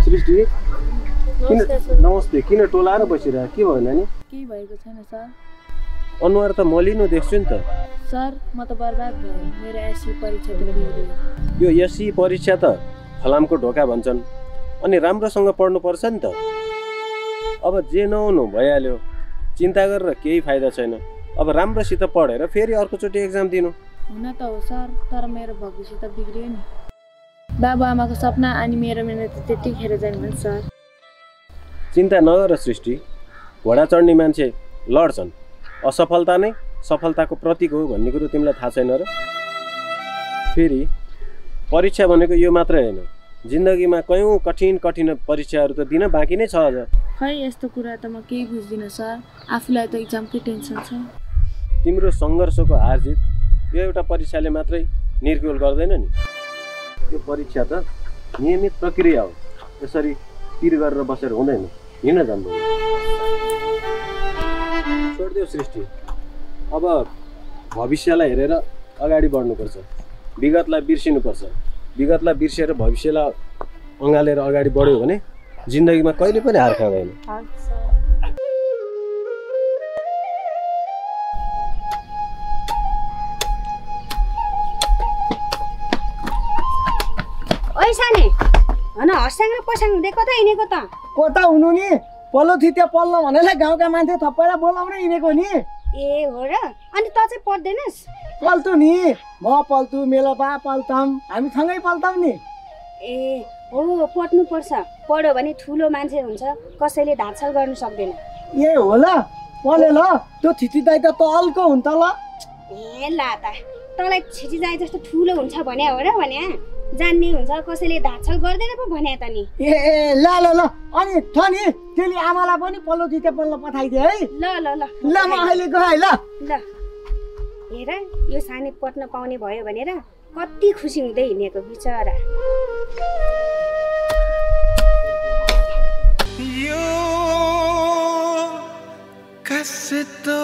सृष्टि नमस्ते किन टोलाएर बसिरह के भयो नानी? केही भएको छैन सर। अनुहार त मलिनो देख्छु नि त। सर म त बर्बाद भएँ, मेरो एससी परीक्षा त बिग्रियो। यो एससी परीक्षा त फलामको ढोका भन्छन्, अनि राम्रोसँग पढ्नुपर्छ नि त। अब जे नहुनु भइहाल्यो, चिन्ता गरेर केही फाइदा छैन। अब राम्रोसित पढेर फेरि अर्कोचोटि एक्जाम दिनु। हुन त हो सर, तर मेरो भविष्य त बिग्रियो नि। बाबुआमाको सपना अनि मेरो मेहनत त्यतिखेर जाने भने सर। चिन्ता नगर सृष्टि, घोडा चढ्ने मान्छे लड्छन्, असफलता नै सफलताको प्रतीक हो भन्ने कुरो तिमीलाई थाहा छैन र? फेरि परीक्षा भनेको यो मात्रै होइन, जिन्दगीमा कयौँ कठिन परीक्षाहरू त दिन बाँकी नै छ अझ। खै यस्तो कुरा त म केही बुझ्दिनँ सर, आफूलाई त इक्जामकै टेन्सन छ। तिम्रो सङ्घर्षको हारजित यो एउटा परीक्षाले मात्रै निर्कुल गर्दैन नि। यो परीक्षा त नियमित प्रक्रिया हो, यसरी पिर गरेर बसेर हुँदैन, हिँड जान्दैन। छोडिदेऊ सृष्टि, अब भविष्यलाई हेरेर अगाडि बढ्नुपर्छ, विगतलाई बिर्सिनुपर्छ। विगतलाई बिर्सेर भविष्यलाई अँगालेर अगाडि बढ्यो भने जिन्दगीमा कहिले पनि हार खाँदैन। ओइ साने, हन हस्याङ र पसाङ हुँदै कता हिँडेको त? कता हुनु नि, पल्लो थित्या पल्लो भनेर गाउँका मान्छे थप्पैलाई बोलाउन हिँडेको नि। ए हो र? अनि त चाहिँ पढ्दैनस्? पल्तु नि, म पल्तु, मेरो बा पल्तम, हामी सँगै पल्तम नि। ए हो, पढ्नु पर्छ, पढ्यो भने ठुलो मान्छे हुन्छ, कसैले धाछल गर्नु सक्दैन। ए हो ल, पढे ल, त्यो छिटी दाइ त तलको हुन्छ ल। ए ला त, तँलाई छिटी दाइ जस्तो ठुलो हुन्छ भने हो र? भने जान्ने हुन्छ, कसैले धाछल गर्दैन पो भने त नि। ए ल ल ल, अनि छ नि त्यसले आमालाई पनि पल्लो थित्या पल्लो पठाइदिए है। ल ल ल ल म अहिले गएँ ल। ल हेर, यो सानी पढ्न पाउने भयो भनेर कति खुसी हुँदै हिँडेको बिचरा। यो कस्तो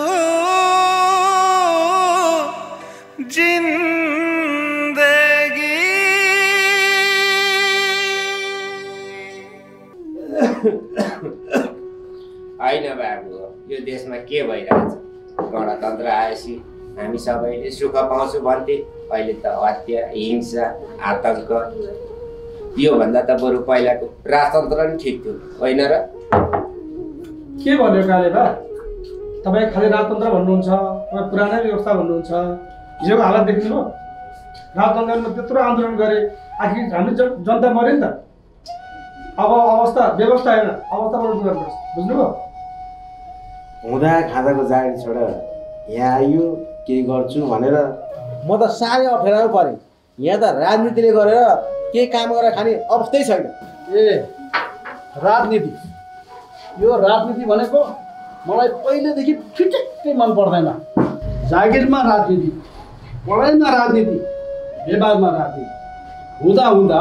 जिन्दगी। होइन बाबु, यो देशमा के भइरहेछ? गणतन्त्र आएपछि हामी सबैले सुख पाउँछौँ भन्थे, अहिले त हत्या, हिंसा, आतङ्क। योभन्दा त बरु पहिलाको राजतन्त्र नि ठिक थियो, होइन र? के भन्यो काले बा? तपाईँ खालि राजतन्त्र भन्नुहुन्छ, तपाईँ पुरानै व्यवस्था भन्नुहुन्छ। हिजोको हालत देख्नुभयो? राजतन्त्रमा त्यत्रो आन्दोलन गरे, आखिर हामी जनता मऱ्यो नि त। अब अवस्था व्यवस्था होइन, अवस्था बढ्नु गर्नुहोस्, बुझ्नुभयो? हुँदा खाँदाको जागिर छोड यहाँ आइयो केही गर्छु भनेर म त साह्रै अप्ठ्यारो परेँ। यहाँ त राजनीतिले गरेर केही काम गरेर खाने अवस्थै छैन। ए राजनीति, यो राजनीति भनेको मलाई पहिलेदेखि फिटिक्कै मन पर्दैन। जागिरमा राजनीति, पढाइमा राजनीति, व्यवहारमा राजनीति हुँदा हुँदा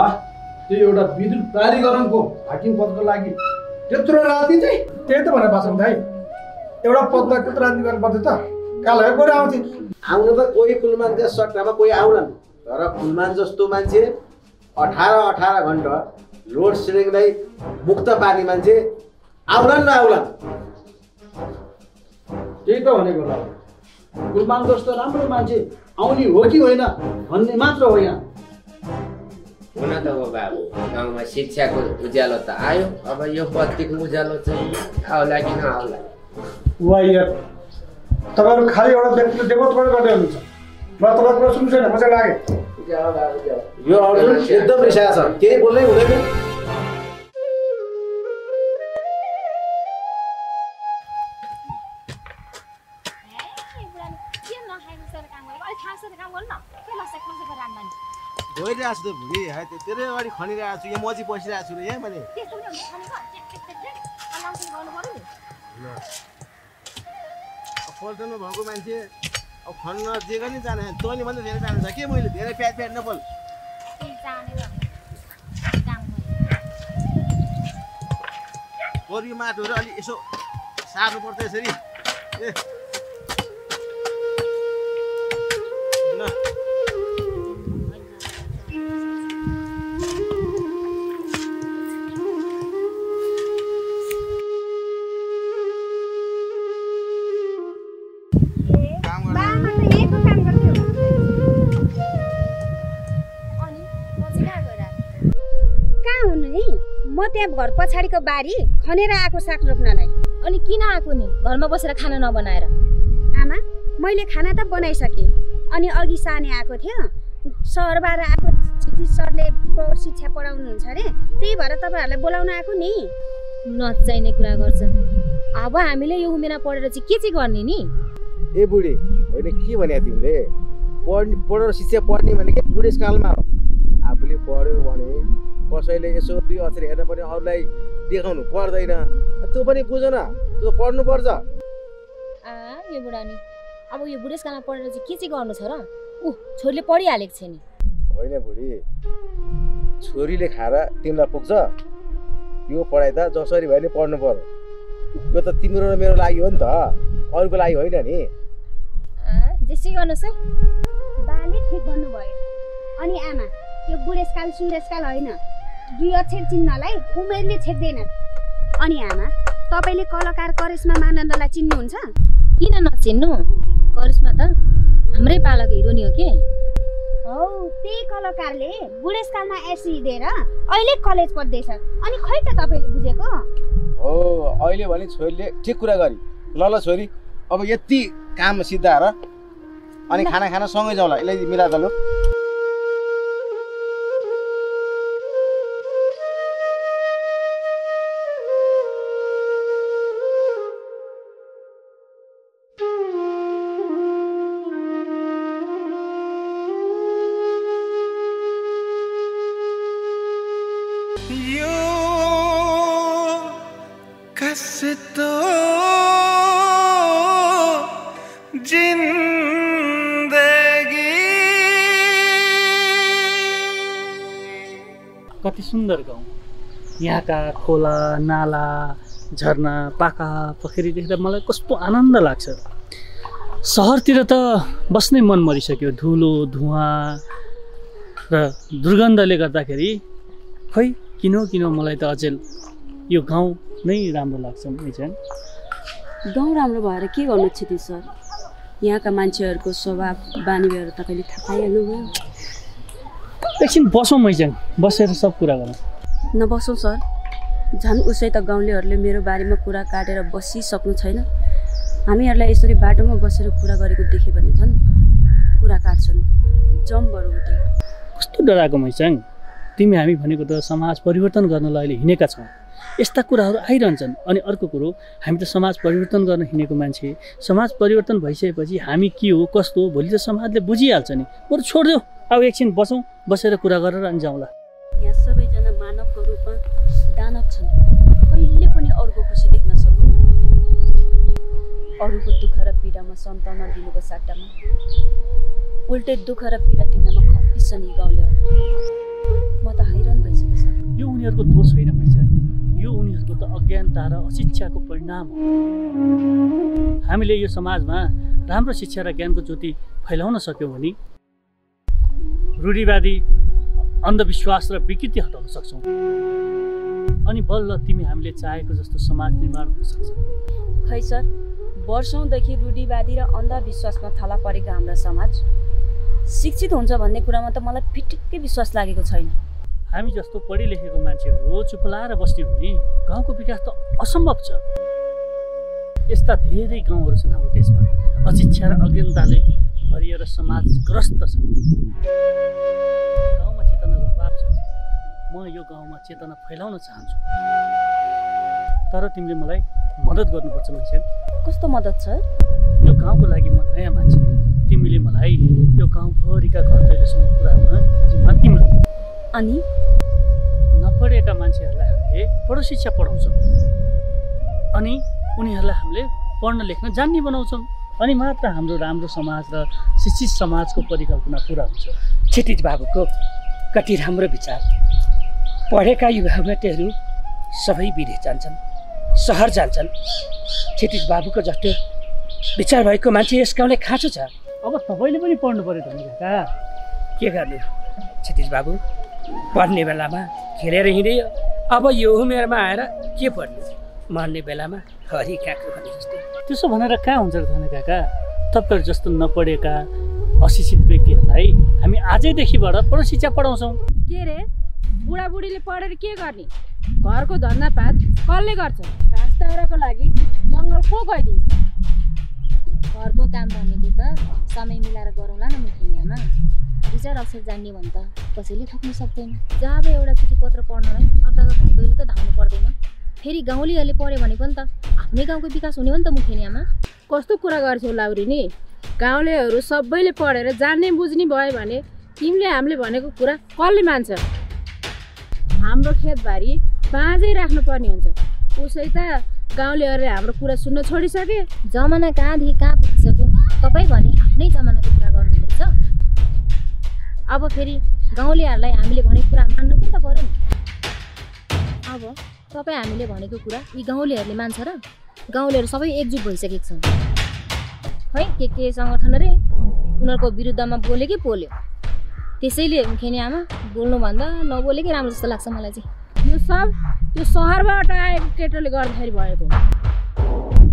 त्यो एउटा विद्युत प्राधिकरणको हाकिम पदको लागि त्यत्रो राजनीति? त्यही त भनेर बसौँ भाइ, एउटा पदमा त्यत्रो राजनीति गर्नुपर्छ त? कालो गएर आउँथे आउनु त कोही कुलमानको सट्टामा कोही आउलान्, तर कुलमान जस्तो मान्छे 18 घन्टा लोड सेडिङलाई मुक्त पार्ने मान्छे आउलान् नआउलान्? त्यही त भनेको ल, कुलमान जस्तो राम्रो मान्छे आउने हो कि होइन भन्ने मात्र हो। यहाँ हुन त हो बाबु, गाउँमा शिक्षाको उज्यालो त आयो, अब यो बत्तीको उज्यालो चाहिँ आउला कि नआउला? वा यार, तपाईँहरू खालि एउटा व्यक्तिले देवत्वबाट गर्दै हुनुहुन्छ। म तपाईँको कुरा सुन्नु छैन, मजा लाग्यो। यो अर्जुन एकदम रिसाएको छ, केही बोल्नै हुँदैन। बोल न के लसेक लसेक रान्दा नि गइरहेको छु त भुडी तेरै अगाडि खनिरहेको छु यहाँ म चाहिँ बसिरहेको छु र यहाँ मैले त्यस्तो पनि हुन्छ खनेको अनाउन्सिङ गर्नु पर्यो नि पल्टनमा भएको मान्छे अब खन्न जे गर्ने जाने तैँले भन्दा धेरै जान्छ के मैले धेरै प्याट नबोल बरु यो माटोहरू अलि यसो सार्नु पर्छ यसरी ए ल म त्यहाँ घर पछाडिको बारी खनेर आएको साग रोप्नलाई। अनि किन आएको नि घरमा बसेर खाना नबनाएर? आमा मैले खाना त बनाइसकेँ अनि अघि साने आएको थियो सहरबाट आएको क्षितिज सरले प्रौढ शिक्षा पढाउनुहुन्छ अरे त्यही भएर तपाईँहरूलाई बोलाउन आएको नि। नचाहिने कुरा गर्छ। अब हामीले यो उमेरमा पढेर चाहिँ के चाहिँ गर्ने नि? ए बुढी होइन के भने तिमीले पढेर शिक्षा पढ्ने भनेको बुढेसकालमा हो। आफूले पढ्यो भने कसैले यसो दुई अक्षर हेर्न पर्ने अरूलाई देखाउनु पर्दैन। त्यो पनि बुझ न त्यो पढ्नु पर्छ। यो बुढानी अब यो बुढेसकालमा पढेर चाहिँ के चाहिँ गर्नु छ र? छोरीले पढिहालेको छ नि। होइन बुढी छोरीले खाएर तिमीलाई पुग्छ? यो पढाइ त जसरी भए नि पढ्नु पर्यो। यो त तिम्रो र मेरो लागि हो नि त अरूको लागि होइन नि। जेसै गर्नुहोस् है। बाले ठिक भन्नुभयो। अनि आमा यो बुढेसकाल सुरेसकाल होइन दुई अक्षर चिन्हलाई उमेरले छेक्दैन। अनि आमा तपाईँले कलाकार करिश्मा मानन्दलाई चिन्नुहुन्छ? किन नचिन्नु? करिश्मा त हाम्रै पालाको हिरोनी हो के। हौ त्यही कलाकारले बुढेसकालमा एससी दिएर अहिले कलेज पढ्दैछ। अनि खै त तपाईँले बुझेको? हो अहिले भने छोरीले ठिक कुरा गरी। ल छोरी अब यति काम सिद्धाएर अनि खाना खाना सँगै जाउँला। यसलाई मिला त लु। कति सुन्दर गाउँ। यहाँका खोला नाला झरना पाखा पोखरी देख्दा मलाई कस्तो आनन्द लाग्छ। सहरतिर त बस्नै मन मरिसक्यो। धुलो धुवाँ र दुर्गन्धले गर्दाखेरि खै किन मलाई त अचेल यो गाउँ नै राम्रो लाग्छ। गाउँ राम्रो भएर के गर्नु क्षितिज सर? यहाँका मान्छेहरूको स्वभाव बानी व्यवहार तपाईँले थाहा पाइहाल्नुभयो। एकछिन बसौँ मैचाङ, बसेर सब कुरा गरौँ। नबसौँ सर, झन् उसै त गाउँलेहरूले मेरो बारेमा कुरा काटेर बसिसक्नु छैन। हामीहरूलाई यसरी बाटोमा बसेर कुरा गरेको देख्यो भने झन् कुरा काट्छन्। जम बरु उतै। कस्तो डराएको मैचाङ, तिमी हामी भनेको त समाज परिवर्तन गर्नलाई अहिले हिँडेका छौँ। यस्ता कुराहरू आइरहन्छन्। अनि अर्को कुरो हामी त समाज परिवर्तन गर्न हिँडेको मान्छे। समाज परिवर्तन भइसकेपछि हामी के हो कस्तो हो भोलि त समाजले बुझिहाल्छ नि। बरु छोडिदेऊ, अब एकछिन बसौँ, बसेर कुरा गरेर अनि जाउँला। यहाँ सबैजना मानवको रूपमा दानव छन्। कहिले पनि अरूको खुसी देख्न सक्दैन। अरूको दुःख र पीडामा सन्ताउन दिनुको सट्टामा उल्टै दुःख र पीडा दिनमा खप्पिन्छन् यी गाउँलेहरू। म त हैरान भइसकेँ सर। यो उनीहरूको दोष होइन भन्छ, यो उनीहरूको त अज्ञानता र अशिक्षाको परिणाम हो। हामीले यो समाजमा राम्रो शिक्षा र ज्ञानको ज्योति फैलाउन सक्यौँ भने रूढिवादी अन्धविश्वास र विकृति हटाउन सक्छौँ। अनि बल्ल तिमी हामीले चाहेको जस्तो समाज निर्माण हुन सक्छ। खै सर, वर्षौँदेखि रूढिवादी र अन्धविश्वासमा थला परेको हाम्रो समाज शिक्षित हुन्छ भन्ने कुरामा त मलाई फिटिक्कै विश्वास लागेको छैन। हामी जस्तो पढे लेखेको मान्छेहरू चुप लाएर बस्ने हो भने गाउँको विकास त असम्भव छ। यस्ता धेरै गाउँहरू छन् हाम्रो देशमा अशिक्षा र अज्ञानताले भरिएर समाज ग्रस्त छ। गाउँमा चेतनाको अभाव छ। म यो गाउँमा चेतना फैलाउन चाहन्छु, तर तिमीले मलाई मद्दत गर्नुपर्छ मान्छे। कस्तो मद्दत छ? यो गाउँको लागि म नयाँ मान्छे, तिमीले मलाई यो गाउँभरिका घर दैलोसम्म पुर्याउन जिम्मा तिम्रो। अनि नपढेका मान्छेहरूलाई हामीले पढो शिक्षा पढाउँछौँ अनि उनीहरूलाई हामीले पढ्न लेख्न जान्ने बनाउँछौँ अनि मात्र हाम्रो राम्रो समाज र शिक्षित समाजको परिकल्पना पुरा हुन्छ। क्षितिज बाबुको कति राम्रो विचार। पढेका युवायुवतीहरू सबै विदेश जान्छन्, सहर जान्छन्। क्षितिज बाबुको जस्तो विचार भएको मान्छे यस गाउँले खाँचो छ। अब तपाईँले पनि पढ्नु पर्यो त नि काका। के गर्नु क्षितिज बाबु, पढ्ने बेलामा खेलेर हिँड्यो, अब यो उमेरमा आएर के पढ्नु, मर्ने बेलामा हरि काको भने जस्तो। त्यसो भनेर कहाँ हुन्छ र धन काका? तपाईँहरू जस्तो नपढेका अशिक्षित व्यक्तिहरूलाई हामी आजैदेखिबाट पढो शिक्षा पढाउँछौँ। के रे, बुढाबुढीले पढेर के गर्ने? घरको धन्दापात कसले गर्छ? घाँस दाउराको लागि जङ्गल को गइदिन्छ? घरको काम भनेको त समय मिलाएर गरौँला न मुखियामा। विचार अक्षर जान्ने भने त कसैले थप्नु सक्दैन। जहाँ अब एउटा चिठी पत्र पढ्नलाई अर्काको घर दैलो त धाउनु पर्दैन। फेरि गाउँलेहरूले पढ्यो भने पनि त आफ्नै गाउँको विकास हुने हो नि त मुखियामा। कस्तो कुरा गर्छौ लाउरी नि? गाउँलेहरू सबैले पढेर जान्ने बुझ्ने भयो भने तिमीले हामीले भनेको कुरा कसले मान्छ? हाम्रो खेतबारी बाँझै राख्नुपर्ने हुन्छ। उसै त गाउँलेहरूले हाम्रो कुरा सुन्न छोडिसके। जमाना कहाँदेखि कहाँ पुगिसक्यो। तपाईँ भने आफ्नै जमानाको कुरा गर्नुहुँदैछ। अब फेरि गाउँलेहरूलाई हामीले भनेको कुरा मान्नु पनि त पर्यो नि। अब तपाईँ हामीले भनेको कुरा यी गाउँलेहरूले मान्छ र? गाउँलेहरू सबै एकजुट भइसकेको छन्। खै के सङ्गठन रे उनीहरूको विरुद्धमा बोल्यो कि पोल्यो। त्यसैले मुखेनी आमा बोल्नुभन्दा नबोलेकै राम्रो जस्तो लाग्छ मलाई चाहिँ। यो सब त्यो सहरबाट आएको केटोले गर्दाखेरि भएको।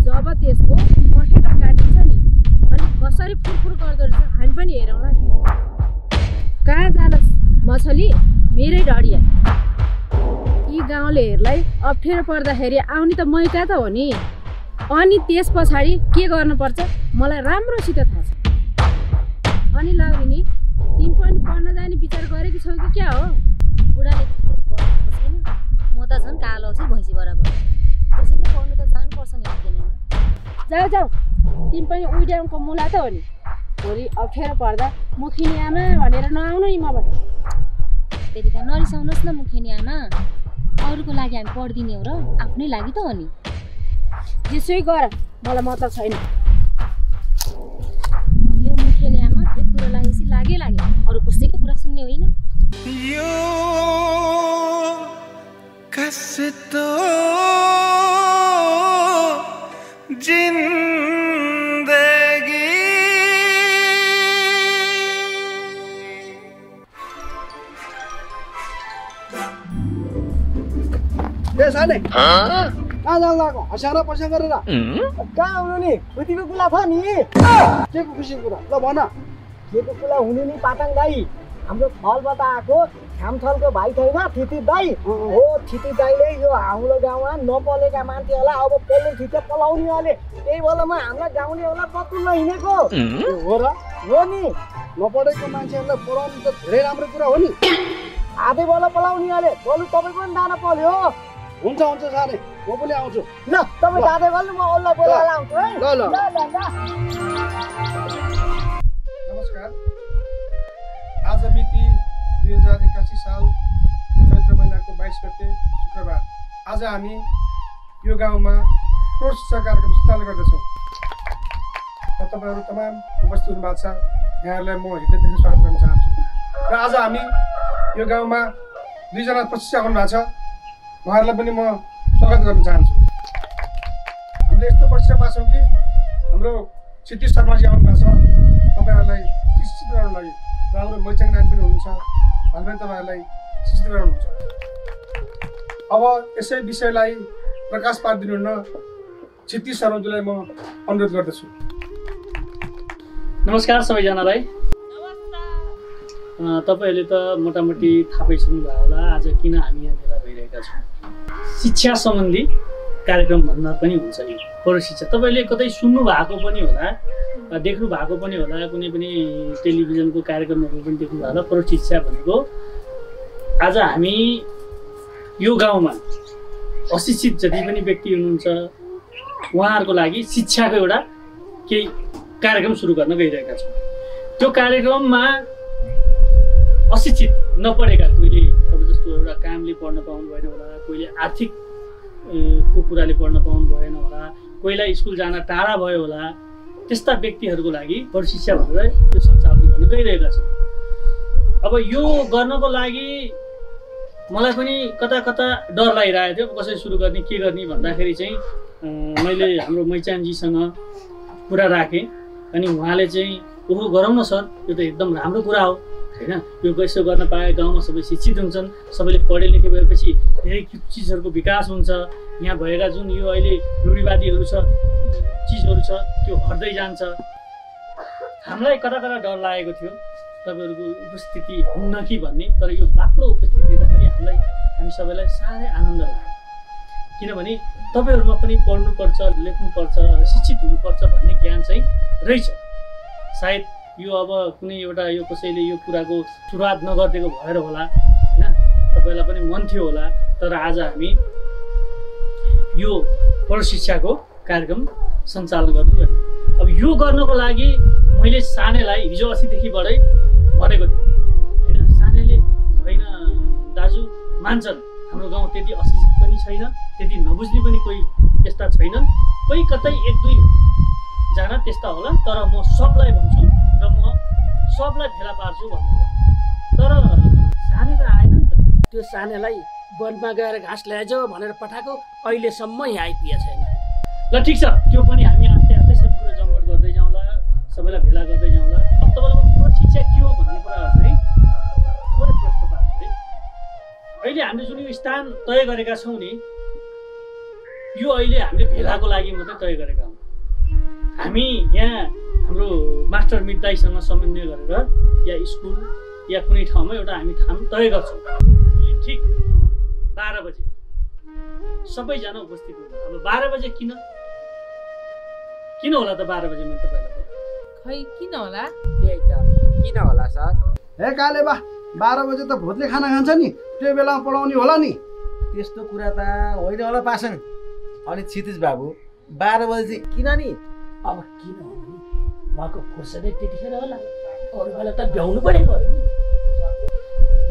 जब त्यसको पखेटा काटिन्छ नि अनि कसरी फुरफुर गर्दो रहेछ हामी पनि हेरौँला नि। कहाँ जानुहोस् मछली मेरै डढिया। यी गाउँलेहरूलाई अप्ठ्यारो पर्दाखेरि आउने त मैका त हो नि। अनि त्यस पछाडि के गर्नुपर्छ मलाई राम्रोसित थाहा छ। अनि लाग्यो नि तिमी पनि पढ्न जाने विचार गरेकी छौ कि क्या हो? बुढाले पढ्नु छैन, म त झन् कालो औसी भैँसी बराबर। त्यसैले पढ्नु त जानुपर्छ नि मुखेनीमा। जाऊ जाऊ, तिमी पनि उड्याउको मुला त हो नि। भोलि अप्ठ्यारो पर्दा मुखिनी आमा भनेर नआउनु नि मबाट। त्यतिका नरिसाउनुहोस् न मुखेनी आमा। अरूको लागि हामी पढिदिने हो र आफ्नै लागि त हो नि। जेसै गर मलाई मतलब छैन। यो मुखेनी आमा एक कुरा लागेपछि लागे अरू कसैको कुरा सुन्ने होइन। यो कस्तो जिन्दगी। साले कहाँ जान लाग्यो? हँस्याएर पैसा गरेर कहाँ आउनु नि? खुसीको कुरा छ नि। के को खुसीको कुरा? ल भन। के को कुरा हुनु नि पाताङ दाई? हाम्रो थलबाट आएको खामथलको भाइ छैन थिति दाई हो। थिति दाईले यो हाम्रो गाउँमा नपलेका मान्छेहरूलाई अब पोल्नु थिच्छ पलाउने अरे। त्यही बेलामा हाम्रा गाउँलेहरूलाई बतुल्न हिँडेको हो र? हो नि। नपढेको मान्छेहरूलाई पढाउनु त धेरै राम्रो कुरा हो नि। आधै बेला पलाउने अरे। बरु तपाईँ पनि जान पर्यो। हुन्छ हुन्छ सारे, म पनि आउँछु। ल तपाईँ जाँदै गर्नु, म उसलाई बोलाएर आउँछु है। ल ल। नमस्कार। आज मिति 2081 साल चैत्र महिनाको 22 गते शुक्रबार। आज हामी यो गाउँमा प्रौढ शिक्षा कार्यक्रम सञ्चालन गर्दछौँ। तपाईँहरू तमाम उपस्थित हुनुभएको छ। यहाँहरूलाई म हृदयदेखि स्वागत गर्न चाहन्छु। र आज हामी यो गाउँमा 2 जना प्रशिक्षक आउनु भएको छ। उहाँहरूलाई पनि म स्वागत गर्न चाहन्छु। हामीले यस्तो प्रशिक्षक पाएको छौँ कि हाम्रो क्षितिज शर्माजी आउनु भएको छ तपाईँहरूलाई शिक्षित गराउनु लागि। र हाम्रो मैचाङ नानी पनि हुनुहुन्छ, उहाँले पनि तपाईँहरूलाई शिक्षित गराउनुहुन्छ। अब यसै विषयलाई प्रकाश पारिदिनु हुन क्षितिज शर्माजीलाई म अनुरोध गर्दछु। नमस्कार सबैजनालाई। तपाईँहरूले त मोटामोटी थाहा पाइसक्नुभयो होला आज किन हामी यहाँ भेला भइरहेका छौँ। शिक्षा सम्बन्धी कार्यक्रम भन्दा पनि हुन्छ यो पौर शिक्षा। तपाईँले कतै सुन्नु भएको पनि होला, देख्नु भएको पनि होला, कुनै पनि टेलिभिजनको कार्यक्रमहरू पनि देख्नुभयो होला। पौर शिक्षा भनेको आज हामी यो गाउँमा अशिक्षित जति पनि व्यक्ति हुनुहुन्छ उहाँहरूको लागि शिक्षाको एउटा केही कार्यक्रम सुरु गर्न गइरहेका छौँ। त्यो कार्यक्रममा अशिक्षित नपढेका कोहीले अब जस्तो एउटा कामले पढ्न पाउनु भएन होला, कोहीले आर्थिक को कुराले पढ्न पाउनु भएन होला, कोहीलाई स्कुल जान टाढा भयो होला, त्यस्ता व्यक्तिहरूको लागि प्रशिक्षा भनेर त्यो सञ्चालन गर्न गइरहेका छौँ। अब यो गर्नको लागि मलाई पनि कता कता डर लागिरहेको थियो, कसरी सुरु गर्ने के गर्ने भन्दाखेरि चाहिँ मैले हाम्रो मैचानजीसँग कुरा राखेँ अनि उहाँले चाहिँ ओहो गरौँ न सर, यो त एकदम राम्रो कुरा हो होइन, यो यसो गर्न पाए गाउँमा सबै शिक्षित हुन्छन्, सबैले पढे लेखे भएपछि धेरै चिजहरूको विकास हुन्छ, यहाँ भएका जुन यो अहिले रूढिवादीहरू छ चिजहरू छ त्यो हट्दै जान्छ। हामीलाई कता कता डर लागेको थियो तपाईँहरूको उपस्थिति हुन्न कि भन्ने, तर यो बाक्लो उपस्थिति दिँदाखेरि हामी सबैलाई साह्रै आनन्द लाग्यो। किनभने तपाईँहरूमा पनि पढ्नुपर्छ, लेख्नुपर्छ, शिक्षित हुनुपर्छ भन्ने ज्ञान चाहिँ रहेछ। सायद यो अब कुनै एउटा यो कसैले यो कुराको सुरुवात नगरिदिएको भएर होला होइन, तपाईँलाई पनि मन थियो होला, तर आज हामी यो प्रशिक्षाको कार्यक्रम सञ्चालन गर्नु गयौँ। अब यो गर्नको लागि मैले सानेलाई हिजो अस्तिदेखिबाटै भनेको थिएँ होइन, सानेले होइन दाजु मान्छन्, हाम्रो गाउँ त्यति अशिक्षित पनि छैन, त्यति नबुझ्ने पनि कोही त्यस्ता छैनन्, कोही कतै एक दुई जना त्यस्ता होला, तर म सबलाई भन्छु र म सबलाई फेला पार्छु भन्नु। तर साने त आएन नि त, त्यो सानेलाई वनमा गएर घाँस ल्याएछ भनेर पठाएको अहिलेसम्म यहाँ आइपुगेको छैन। ल ठिक छ, त्यो पनि हामी आस्ते आस्ते सबै कुरा जमघट गर्दै जाउँला, सबैलाई भेला गर्दै जाउँला। अब तपाईँलाई म शिक्षा के हो भन्ने कुराहरू चाहिँ थोरै प्रश्न पार्छु है। अहिले हामीले जुन यो स्थान तय गरेका छौँ नि, यो अहिले हामीले भेलाको लागि मात्रै तय गरेका हौँ। हामी यहाँ हाम्रो मास्टर मितदाईसँग समन्वय गरेर या स्कुल या कुनै ठाउँमा एउटा हामी ठाउँ तय गर्छौँ। भोलि ठिक 12 बजे सबैजना उपस्थित हुन्छ। अब 12 बजे किन होला त 12 बजे? मैले तपाईँलाई खै किन होला? त्यही त किन होला सर? हे काले बा, 12 बजे त भूतले खाना खान्छ नि, त्यो बेलामा पढाउने होला नि। त्यस्तो कुरा त होइन होला पासन। अनि क्षितिज बाबु 12 बजे चाहिँ किन नि? अब किन हो नि, उहाँको फुर्सदै त्यतिखेर होला, अरू बेला त भ्याउनु परेको हो नि।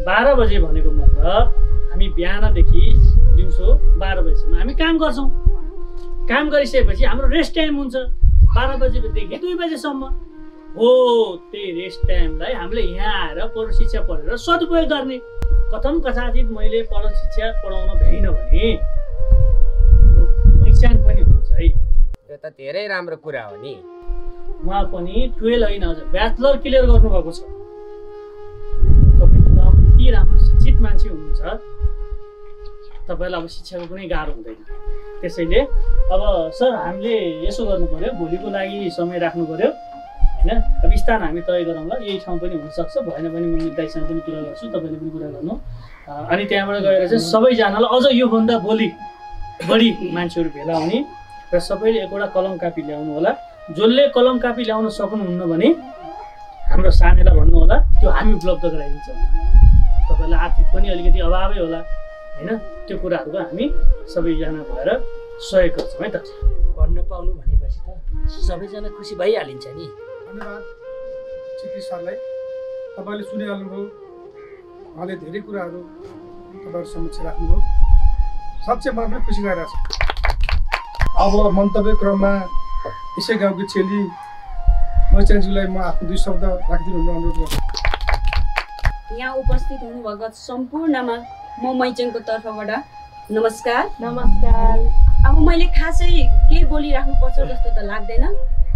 12 बजे भनेको मतलब हामी बिहानदेखि दिउँसो 12 बजेसम्म हामी काम गर्छौँ। काम गरिसकेपछि हाम्रो रेस्ट टाइम हुन्छ 12 बजेदेखि 2 बजेसम्म हो। त्यही रेस्ट टाइमलाई हामीले यहाँ आएर प्रशिक्षा पढेर सदुपयोग गर्ने। कथम कथाचित मैले प्रशिक्षा पढाउन भ्याइनँ भने मैचान पनि हुन्छ है। त्यो त धेरै राम्रो कुरा हो नि। उहाँ पनि 12 होइन हजुर ब्याचलर क्लियर गर्नुभएको छ। तपाईँको गाउँमा यति राम्रो शिक्षित मान्छे हुनुहुन्छ, तपाईँलाई अब शिक्षाको कुनै गाह्रो हुँदैन। त्यसैले अब सर हामीले यसो गर्नु पर्यो, भोलिको लागि समय राख्नु पर्यो होइन। अब स्थान हामी तय गरौँला, यही ठाउँ पनि हुनसक्छ, भएन भने म मितदाईसँग पनि कुरा गर्छु, तपाईँले पनि कुरा गर्नु। अनि त्यहाँबाट गएर चाहिँ सबैजनालाई अझ योभन्दा भोलि बढी मान्छेहरू भेला हुने र सबैले एकवटा कलम कापी ल्याउनु होला। जसले कलम कापी ल्याउन सक्नुहुन्न भने हाम्रो सानेलाई भन्नु होला, त्यो हामी उपलब्ध गराइदिन्छौँ। तपाईँलाई आर्थिक पनि अलिकति अभावै होला होइन, त्यो कुराहरूको हामी सबैजना भएर सहयोग गर्छौँ है त। भन्न पाउनु भनेपछि त सबैजना खुसी भइहालिन्छ नि। धन्यवाद क्षितिज सरलाई, तपाईँले सुनिहाल्नुभयो, उहाँले धेरै कुराहरू तपाईँहरू समक्ष राख्नुभयो, साँच्चै मलाई पनि खुसी लागेको छ। अब मन्तव्य क्रममा यसै गाउँकी चेली मैचानज्यूलाई म आफ्नो 2 शब्द राखिदिनु हुन अनुरोध गर्छु। यहाँ उपस्थित हुनुभएको सम्पूर्णमा म मैचानको तर्फबाट नमस्कार। नमस्कार। अब मैले खासै के बोलिराख्नु पर्छ जस्तो त लाग्दैन,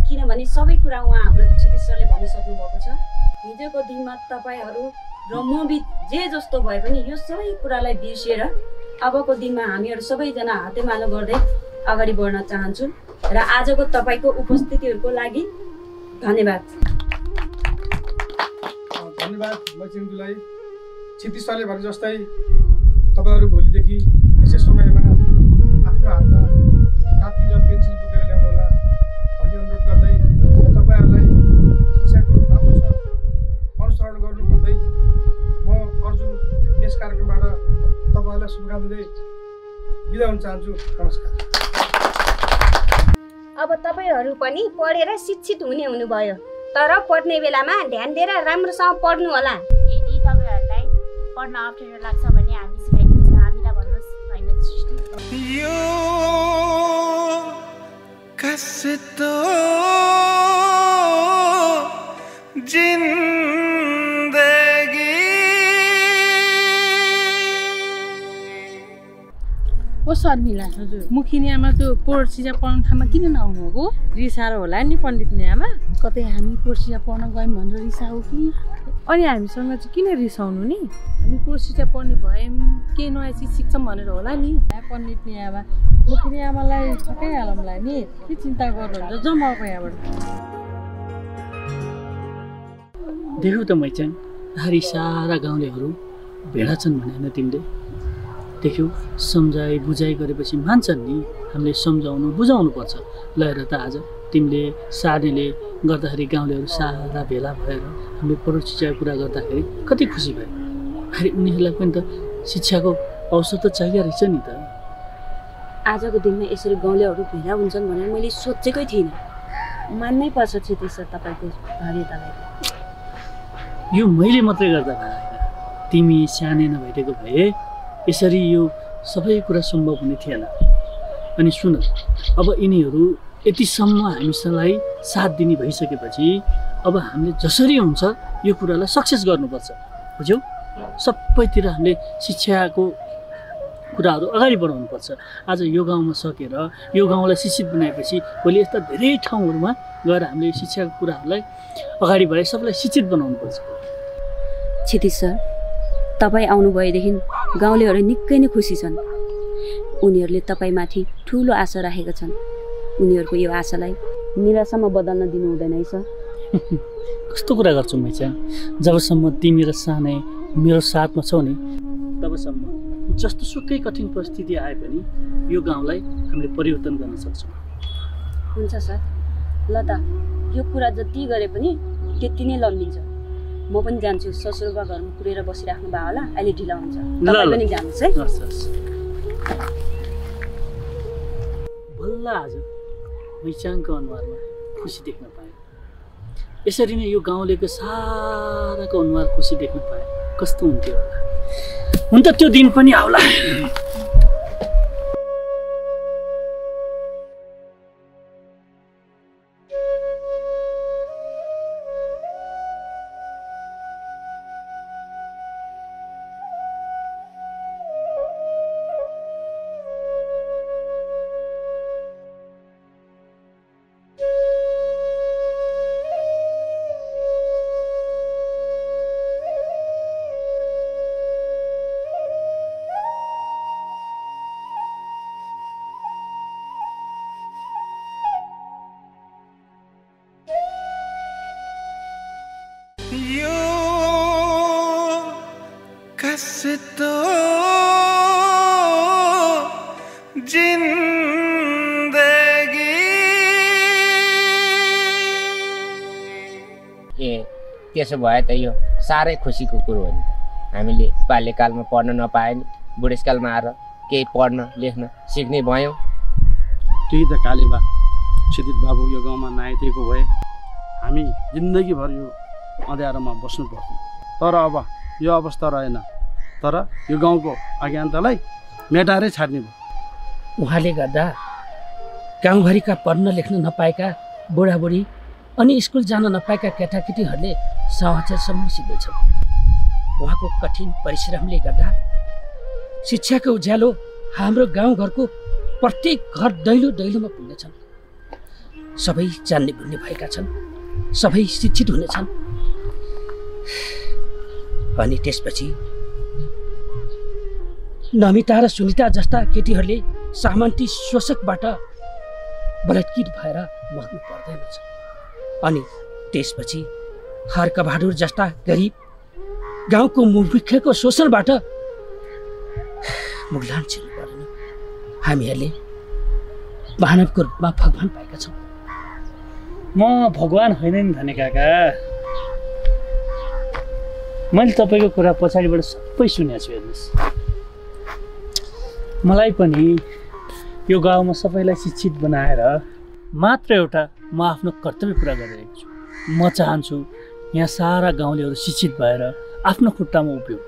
किनभने सबै कुरा उहाँ हाम्रो क्षितिज सरले भनिसक्नु भएको छ। हिजोको दिनमा तपाईँहरू र म बिच जे जस्तो भए पनि यो सबै कुरालाई बिर्सिएर अबको दिनमा हामीहरू सबैजना हातेमालो गर्दै अगाडि बढ्न चाहन्छु र आजको तपाईँको उपस्थितिहरूको लागि धन्यवाद। धन्यवाद मैचानज्यूलाई। क्षितिज सरले भने जस्तै तपाईँहरू भोलिदेखि यसै समयमा आफ्नो हातमा कापी र पेन्सिल बोकेर ल्याउनु होला भन्ने अनुरोध गर्दै तपाईँहरूलाई शिक्षाको राम्रोसँग अनुसरण गर्नु भन्दै म अर्जुन यस कार्यक्रमबाट तपाईँहरूलाई शुभकामना दिँदै बिदा हुन चाहन्छु। नमस्कार। अब तपाईँहरू पनि पढेर शिक्षित हुनुभयो, तर पढ्ने बेलामा ध्यान दिएर राम्रोसँग पढ्नु होला। यदि तपाईँहरूलाई पढ्न अप्ठ्यारो लाग्छ भने हामी सिकाइदिन्छ, हामीलाई भन्नुहोस् होइन सृष्टि। यो कस्तो जिन्दगी। ओ शर्मिला, मुखिनी आमा त्यो पोर्सिया पढ्ने ठाउँमा किन नआउनु हो? रिसाएर होला नि पण्डितनी आमा। कतै हामी पोर्सिया पढ्न गयौँ भनेर रिसा हो कि? अनि हामीसँग चाहिँ किन रिसाउनु नि? हामी पोर्सिया पढ्ने भयौँ के नयाँ चिज सिक्छौँ भनेर होला नि। पण्डितनी आमा, मुखिनी आमालाई सकाइहालौँला नि, के चिन्ता गर्नुहुन्छ? जाउँ अब यहाँबाट। देखौ त मैचाङ, हारी सारा गाउँलेहरू भेडा छन् भने तिमीले देख्यौ। सम्झाइ बुझाइ गरेपछि मान्छन् नि। हामीले सम्झाउनु बुझाउनु पर्छ। ल हेर त आज तिमीले सार्नेले गर्दाखेरि गाउँलेहरू सारा भेला भएर हामीले परोक्षित कुरा गर्दाखेरि कति खुसी भयो। फेरि उनीहरूलाई पनि त शिक्षाको अवसर त चाहियो रहेछ नि त। आजको दिनमा यसरी गाउँलेहरू भेला हुन्छन् भनेर मैले सोचेकै थिइनँ। मान्नै पर्छ क्षितिज सर तपाईँको धैर्यतालाई। यो मैले मात्रै गर्दा भएन, तिमी सानै नभइदिएको भए यसरी यो सबै कुरा सम्भव हुने थिएन। अनि सुन, अब यिनीहरू यतिसम्म हामीलाई साथ दिने भइसकेपछि अब हामीले जसरी हुन्छ यो कुरालाई सक्सेस गर्नुपर्छ, बुझ्यौ? सबैतिर हामीले शिक्षाको कुराहरू अगाडि बढाउनुपर्छ। आज यो गाउँमा सकेर यो गाउँलाई शिक्षित बनाएपछि भोलि यस्ता धेरै ठाउँहरूमा गएर हामीले शिक्षाको कुराहरूलाई अगाडि बढाइ सबैलाई शिक्षित बनाउनुपर्छ। क्षितिज सर, तपाईँ आउनुभएदेखि गाउँलेहरू निकै नै खुसी छन्। उनीहरूले तपाईँमाथि ठुलो आशा राखेका छन्। उनीहरूको यो आशालाई निराशामा बदल्न दिनु हुँदैन है सर। कस्तो कुरा गर्छु मैचाङ, जबसम्म तिमी र सानै मेरो साथमा छौ नि तबसम्म जस्तो सुकै कठिन परिस्थिति आए पनि यो गाउँलाई हामीले परिवर्तन गर्न सक्छौँ। हुन्छ सर। ल त, यो कुरा जति गरे पनि त्यति नै लम्बिन्छ। म पनि जान्छु, ससुरबा घरमा पुरेर बसिराख्नु भयो होला, अहिले ढिला हुन्छ। तपाईँ पनि जानुहोस् है। बल्ल आज मैचाङको अनुहारमा खुसी देख्न पाएँ। यसरी नै यो गाउँलेको साराको अनुहार खुसी देख्न पाएँ कस्तो हुन्थ्यो होला। हुन त त्यो दिन पनि आउला। कस्तो जिन्दगी। त्यसो भए त यो साह्रै खुसीको कुरो हो नि त। हामीले बाल्यकालमा पढ्न नपाए नि बुढेसकालमा आएर केही पढ्न लेख्न सिक्ने भयौँ। त्यही त कालेबा, क्षितिज बाबु यो गाउँमा नआइदिएको भए हामी जिन्दगीभर यो अँध्यारोमा बस्नु पर्थ्यो। तर अब यो अवस्था रहेन। तर यो गाउँको अज्ञानतालाई मेटारै छाड्ने भयो। उहाँले गर्दा गाउँभरिका पढ्न लेख्न नपाएका बुढाबुढी अनि स्कुल जान नपाएका केटाकेटीहरूले समाचारसम्म सिक्दैछन्। उहाँको कठिन परिश्रमले गर्दा शिक्षाको उज्यालो हाम्रो गाउँघरको प्रत्येक घर दैलो दैलोमा पुग्नेछन्। सबै जान्ने बुझ्ने भएका छन्, सबै शिक्षित हुनेछन्। अनि त्यसपछि नमिता र सुनिता जस्ता केटीहरूले सामन्ती शोषकबाट बलात्कृत भएर मर्नु पर्दैनछ। अनि त्यसपछि हर्कबहादुर जस्ता गरिब गाउँको मुखियाको शोषणबाट मुगलान छिर्नु पर्दैन। हामीहरूले मानवको रूपमा भगवान पाएका छौँ। म भगवान होइन नि धने काका। मैले तपाईँको कुरा पछाडिबाट सबै सुनेको छु। हेर्नुहोस्, मलाई पनि यो गाउँमा सबैलाई शिक्षित बनाएर मात्र एउटा म आफ्नो कर्तव्य पुरा गरिरहेको छु। म चाहन्छु यहाँ सारा गाउँलेहरू शिक्षित भएर आफ्नो खुट्टामा उभियो।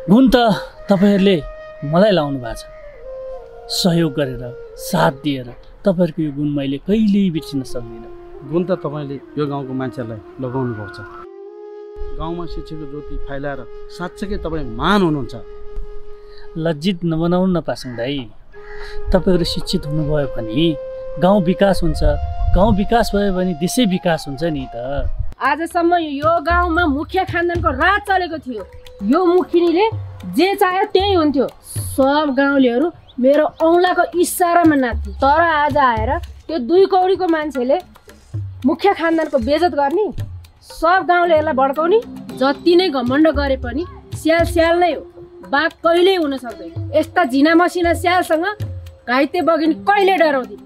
गुण त तपाईँहरूले मलाई लाउनु भएको छ, सहयोग गरेर साथ दिएर तपाईँहरूको यो गुण मैले कहिल्यै बिर्सिन सक्दिनँ। गुण त तपाईँले यो गाउँको मान्छेहरूलाई लगाउनु भएको छ। गाउँमा शिक्षाको ज्योति फैलाएर साँच्चै तपाईँ महान हुनुहुन्छ। लज्जित नबनाउनु न पासाङ दाइ, तपाईँहरू शिक्षित हुनुभयो भने गाउँ विकास हुन्छ, गाउँ विकास भयो भने देशै विकास हुन्छ नि त। आजसम्म यो गाउँमा मुखिया खानदानको राज चलेको थियो। यो मुखिनीले जे चाह्यो त्यही हुन्थ्यो। सब गाउँलेहरू मेरो औँलाको इसारामा नाच्थे। तर आज आएर त्यो 2 कौडीको मान्छेले मुखिया खानदानको बेइज्जत गर्ने, सब गाउँलेहरूलाई भड्काउने, जति नै घमण्ड गरे पनि स्याल स्याल नै हो। बाघ कहिल्यै हुन सक्दैन। यस्ता झिना मसिना स्यालसँग घाइते बगिनी कहिले डराउँदिन।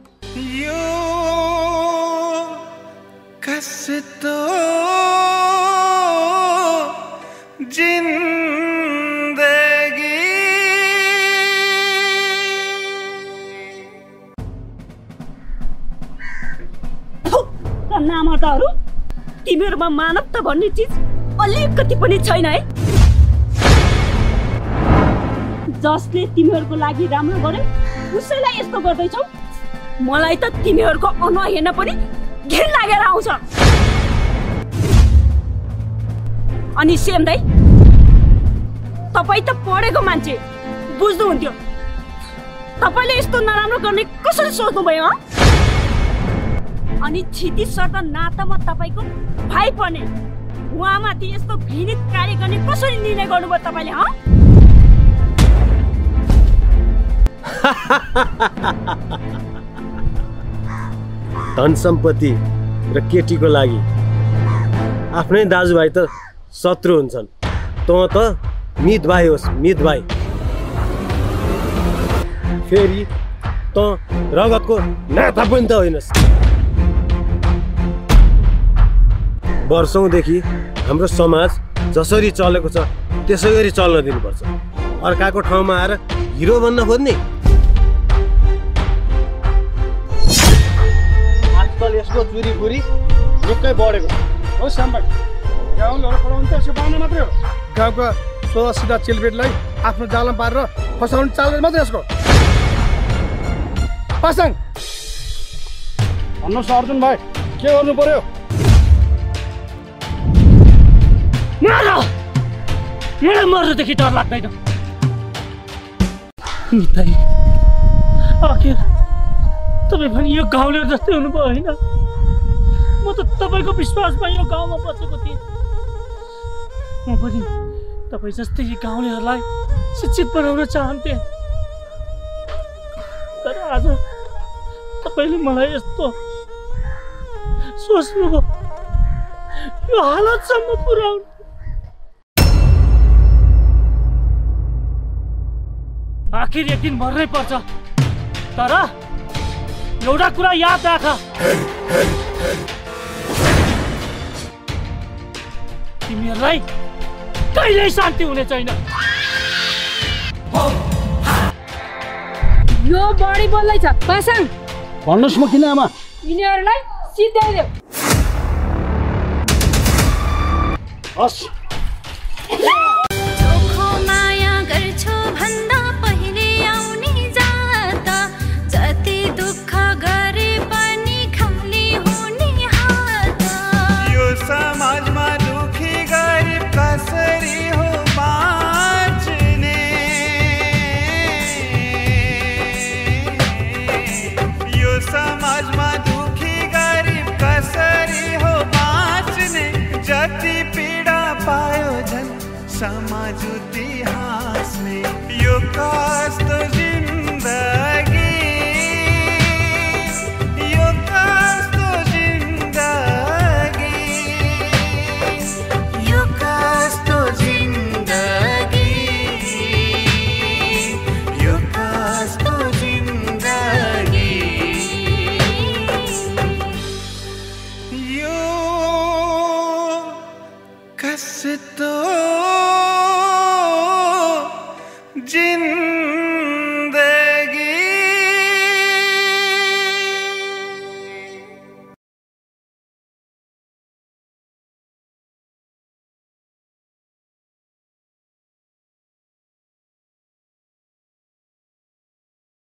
नामर्दाहरू, तिमीहरूमा मानवता भन्ने चिज अलिकति पनि छैन है। जसले तिमीहरूको लागि राम्रो गर्यो उसैलाई यस्तो गर्दैछौ। मलाई त तिमीहरूको अनुहार हेर्न पनि घिन लागेर आउँछ। अनि सेम दाइ, तपाईँ त पढेको मान्छे, बुझ्नुहुन्थ्यो। तपाईँले यस्तो नराम्रो गर्ने कसरी सोच्नुभयो? अनि क्षितिज सर त नातामा तपाईँको भाइ पर्ने, उहाँमाथि यस्तो घृणित कार्य गर्ने कसरी निर्णय गर्नुभयो तपाईँले? धन सम्पत्ति र केटीको लागि आफ्नै दाजुभाइ त शत्रु हुन्छन्। तँ त मित भाइ होस्, मित भाइ। फेरि तँ रगतको नाता पनि त होइनस्। वर्षौँदेखि हाम्रो समाज जसरी चलेको छ त्यसै गरी चल्न दिनुपर्छ। अर्काको ठाउँमा आएर हिरो बन्न खोज्ने। आजकल यसको चुरीफुरी निकै बढेको हो। साम्बाई, गाउँलेहरू पढाउनु त यसो बाँड्ने मात्रै हो। गाउँका सोझा सिधा चेलबेटलाई आफ्नो जालमा पारेर फसाउने चाल मात्रै यसको। पासाङ भन्नुहोस् अर्जुन भाइ, के गर्नु पर्यो? मेरो मर्नुदेखि डर लाग्दैन। मिताई, आखिर तपाईँ पनि यो गाउँले जस्तै हुनुभयो होइन? म त तपाईँको विश्वासमा यो गाउँमा बसेको थिएँ। म पनि तपाईँ जस्तै यी गाउँलेहरूलाई शिक्षित बनाउन चाहन्थेँ। तर आज तपाईँले मलाई यस्तो सोच्नुभयो, यो हालतसम्म पुर्याउनु। आखिर एक दिन मर्नै पर्छ। तर एउटा कुरा याद राख, तिमीहरूलाई कहिल्यै शान्ति हुने छैन। यो बढी बोल्दैछ। पासाङ, भन्नुहोस् म किन आमा? यिनीहरूलाई सिध्याइदेऊ। हस्।